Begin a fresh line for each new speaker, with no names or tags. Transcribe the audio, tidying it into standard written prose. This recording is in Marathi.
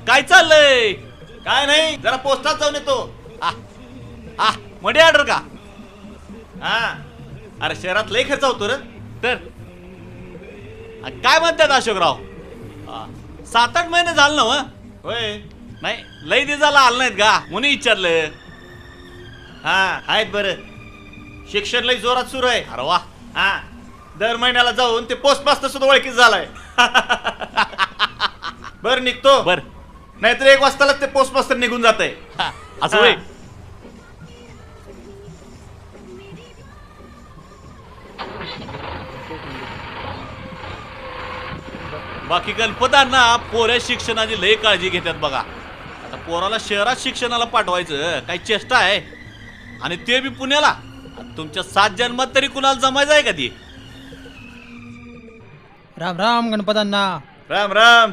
काय चाललंय?
काय नाही, जरा पोस्टात जाऊन येतो.
मनी ऑर्डर का?
हा, अरे शहरात लय खर्च होतो रे.
तर काय म्हणतात अशोकराव? 7-8 महिने झालं ना व?
होय.
नाही लय दिवसाला आलं नाहीत का म्हणून विचारलं.
हा आहेत बरं. शिक्षण लय जोरात सुरू आहे.
अरे वा.
हा, दर महिन्याला जाऊन ते पोस्ट मास्तर सुद्धा ओळखीच झालाय. बर निघतो.
बर.
नाहीतर 1 वाजतालाच ते पोस्ट मास्तर निघून जात आहे.
असं होय. बाकी गणपतांना पोऱ्या शिक्षणाची लय काळजी घेतात बघा. आता पोराला शहरात शिक्षणाला पाठवायचं काही चेष्टा आहे, आणि ते बी पुण्याला. तुमच्या 7 जन्मात तरी कुणाला जमायचं आहे का ती?
राम राम गणपतांना.
राम राम.